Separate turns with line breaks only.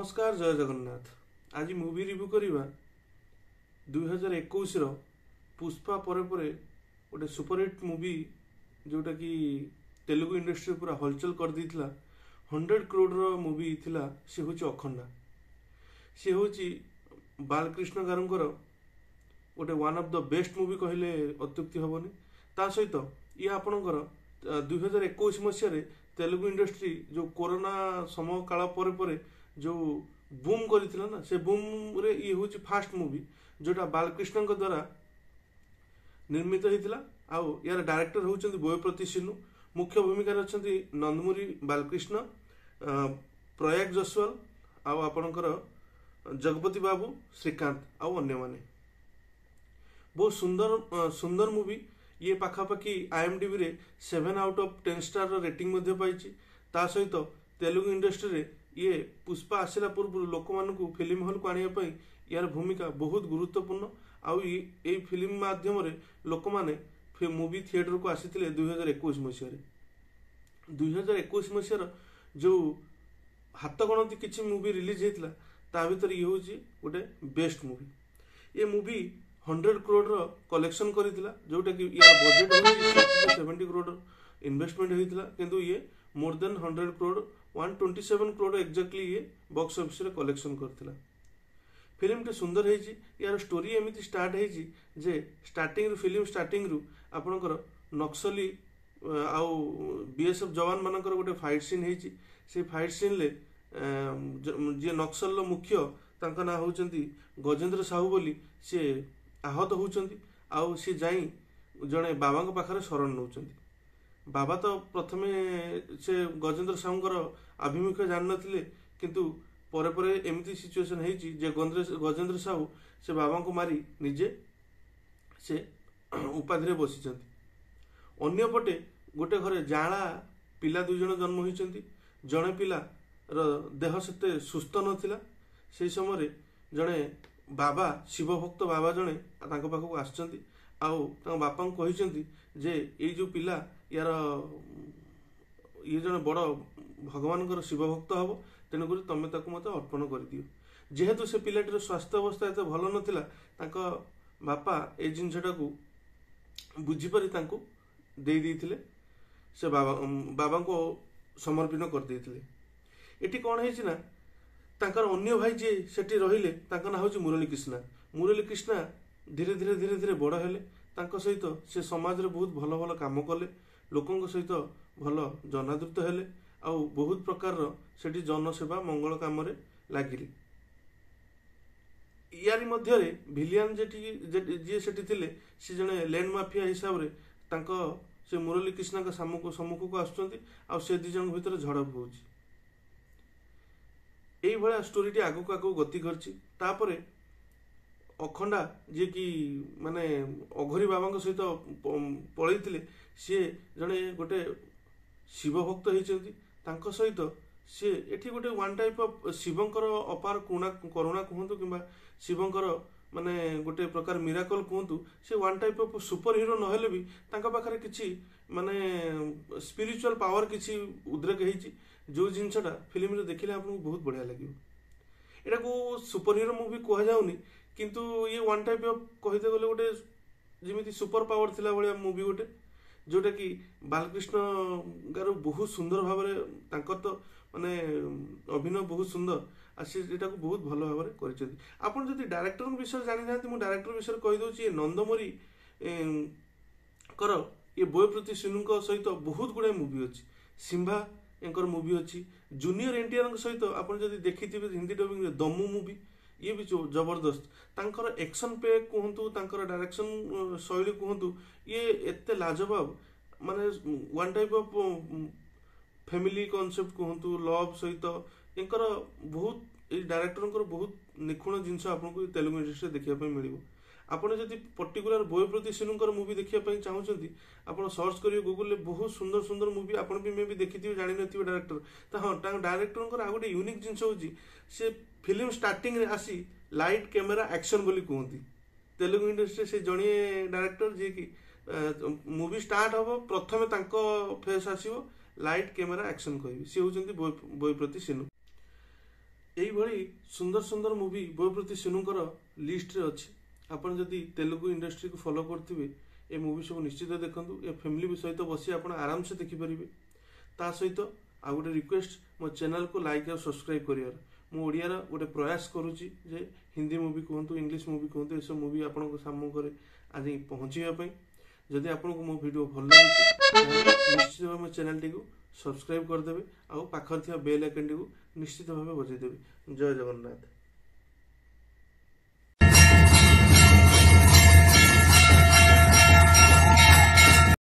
नमस्कार जय जगन्नाथ। आज मूवी रिव्यू करवा 2021 पुष्पा परे परे गोटे सुपरहिट मूवी जोटा कि तेलुगु इंडस्ट्री पूरा हलचल कर देथिला। 100 करोड़ मूवी थिला से होची अखंडा। से होची बालकृष्ण गारुंकर गोटे one of the best movie कहले अत्युक्ति हबनी। ता सहित ये आपणकर 2021 मसीह तेलुगु इंडस्ट्री जो कोरोना समय काल परे परे जो बूम करथिला ना, से बूम रे ये होची फास्ट मूवी जोटा बालकृष्ण द्वारा निर्मित होइथिला। आउ यार डायरेक्टर होचंती बोयप्रति सिनु, मुख्य भूमिका रचंती नंदमुरी बालकृष्ण, प्रयाग जसवाल आउ आपणकर जगपति बाबू, श्रीकांत आउ अन्य माने। बहुत सुंदर सुंदर मूवी। ये पाखापाखि IMDb रे 7 आउट ऑफ 10 स्टार रेटिंग मध्य पाइछि। ता सहित तेलुगु इंडस्ट्री रे ये पुष्पा आसिला पूर्व लोक मानकु फिल्म हॉल को आनिया पई यार भूमिका बहुत गुरुत्वपूर्ण। आउ ये फिल्म माध्यम रे लोक माने मूवी थिएटर को आसीथिले 2021 मसीह रे। 2021 मसीह जो हाथ गणती किछि मूवी रिलीज हेतला ता भीतर ये होची गोटे बेस्ट मूवी। ये मूवी 100 करोड़ कलेक्शन करिथिला, जोटा कि यार बजेट होची 70 करोड़ इन्वेस्टमेंट होइथिला, किंतु ये more than 100 crore 127 crore exactly ये बॉक्स ऑफिस रे कलेक्शन करथिला। फिल्म टे सुंदर हेची। यार स्टोरी एमिति स्टार्ट हेची जे स्टार्टिंग रू फिल्म स्टार्टिंग रू आपनकर नक्सली आउ बीएसएफ जवान मानकर गोटे फाइट सीन हेची। से फाइट सीन ले जे नक्सल मुख्य तांका ना होचंती गजेंद्र साहू बोली, से आहत होचंती। आउ से जाई जणे बाबा पाखरे शरण नौचंती। बाबा तो प्रथमे से गजेंद्र साहूंकर आभिमुख्य जान नथिले, किंतु परे परे एमिति सिचुएशन हेची जे गजेंद्र साहू से बाबा को मारी निजे से उपाधि रे बसिचंती। अन्य पटे गोटे घरे जाळा पिला दुई जण जन्म होइचंती। जणे पिला र देह सेते सुस्थ नथिला। से समय जणे बाबा शिव भक्त बाबा जणे तांको पाखକୁ आछंती। आउ तांको बापा को कहिचंती जे ए जो पिला यार ये जने बड़ भगवान शिव भक्त हम, तेणुक तुम ताक मत अर्पण कर दियो। जेहेतु से पिलाटीर स्वास्थ्य अवस्था एत भल नथिला, तांको बापा ए जिनसटा को बुझीपारी तांको दे देथिले। से बाबा को समर्पण कर देथिले। एटी कोन हेछि ना, तांकर अन्य भाई जे सेठी रहिले तांका ना होछि मुरली कृष्णा। मुरली कृष्णा धीरे धीरे धीरे धीरे बड़ हेले। तांको सहित से समाज रे बहुत भल भल काम कले, लोकंक सहित भल जनादृत हेले, आउ बहुत प्रकार सेठी जनसेवा मंगल काम रे लागिले। यारी मध्य रे भिलियन जे सेठी थिले से जने लैंड माफिया हिसाब रे तांको से मुरली कृष्णा का सम्मुख को आछुचंती। आ से दि जन भितर झड़प होउची। एई भला स्टोरीटी आगु आगु गति करछि। तापरे अखंडा जे कि माने अघोरी बाबा सहित पळैथिले, सी जने गोटे शिव भक्त होइचंती। तांको सहित सी एठी गोटे वन टाइप ऑफ शिवंकर अपार करुणा कहतु कि शिवंकर माने गोटे प्रकार मिराकल कहतु, से one type of superhero नहेले भी तांका पाखरे किछि माने स्पिरिचुअल पावर किछि उद्रेक हेछि, जो जिनसटा फिल्म रे देखिले आपको बहुत बढ़िया लगे। एटा को सुपर हीरो मूवी कह जाउनी, किंतु ये वन टाइप ऑफ कहते गले गोटे जेमिति सुपर पावर थिला बलिया मूवी गोटे, जोटा कि बालकृष्ण गार बहुत सुंदर भाव रे तांकर तो माने अभिनय बहुत सुंदर आसी, एटा को बहुत भलो भाव रे करिसेंती। आपण जदि डायरेक्टर विषय जानि नांती, मु डायरेक्टर विषय कहि दोछि। ये नंदमुरी कर ये बोयप्रति सिनुक सहित बहुत गुडे मूवी अछि। सिंहा एंकर मूवी अच्छी। जूनियर एनटीआर सहित आप देखिथिबे हिंदी डबिंग दमू मूवी, ये भी जबरदस्त। तांकर एक्शन पे कहतु, तांकर डायरेक्शन शैली कहतु, ये एते लाजवाब माने one type of family concept कहतु, लव सहित एंकर बहुत डायरेक्टर बहुत निखुण जिनस आपको तेलुगु इंडस्ट्री देखिया पे मिलिबो। आपन जदि पर्टिकुलर बोयप्रति सिनुकर मूवी देखिया पे चाहउछंती, आपन सर्च करियो गूगल ले, बहुत सुंदर सुंदर मूवी आपन भी मे भी देखिथिबे, जानि नथिबे डायरेक्टर। त हां तांग डायरेक्टर आ गोटे यूनिक जिनस होची, से फिल्म स्टार्टिंग रे आसी लाइट कैमेरा एक्शन बोली कहती। तेलुगु इंडस्ट्री से जणिए डायरेक्टर जे कि मूवी स्टार्ट हबो प्रथमे तांको फेस आसीबो, लाइट कैमेरा एक्शन कहबी, सी होचंती बोयप्रति सिनु। এইଭଳି ସୁନ୍ଦର ସୁନ୍ଦର ମୁଭି ବୈପ୍ରତି ସିନୁଙ୍କର ଲିଷ୍ଟରେ ଅଛି। ଆପଣ ଯଦି ତେଲୁଗୁ ଇଣ୍ଡଷ୍ଟ୍ରିକୁ ଫଲୋ କରୁଥିବେ ଏ ମୁଭି ସବୁ ନିଶ୍ଚିତ ଦେଖନ୍ତୁ। ଏ ଫ୍ୟାମିଲି ସହିତ ବସି ଆପଣ ଆରାମସେ ଦେଖିପାରିବେ। ତା ସହିତ ଆଉ ଗୋଟେ ରିକ୍ୱେଷ୍ଟ, ମୋ ଚ୍ୟାନେଲକୁ ଲାଇକ୍ ଆଉ ସବସ୍କ୍ରାଇବ୍ କରିବାର। ମୁଁ ଓଡ଼ିଆର ଗୋଟେ ପ୍ରୟାସ କରୁଛି ଯେ ହିନ୍ଦୀ ମୁଭି କୁହନ୍ତୁ, ଇଂଲିଶ ମୁଭି କୁହନ୍ତୁ, ଏସବୁ ମୁଭି ଆପଣଙ୍କ ସମ୍ମୁଖରେ ଆଜି ପହଞ୍ଚିବା ପାଇଁ। ଯଦି ଆପଣଙ୍କୁ ମୋ ଭିଡ଼ିଓ ଭଲ ଲାଗୁଛି ତାହେଲେ ନିଶ୍ଚିତ ଭାବେ ମୋ ଚ୍ୟାନେଲଟିକୁ ସବସ୍କ୍ରାଇବ୍ କରିଦେବେ ଆଉ ପାଖରେ ଥିବା ବେଲ୍ ଆଇକନ୍ଟିକୁ ନିଶ୍ଚିତ ଭାବେ ବଜାଇଦେବେ। ଜୟ ଜଗନ୍ନାଥ।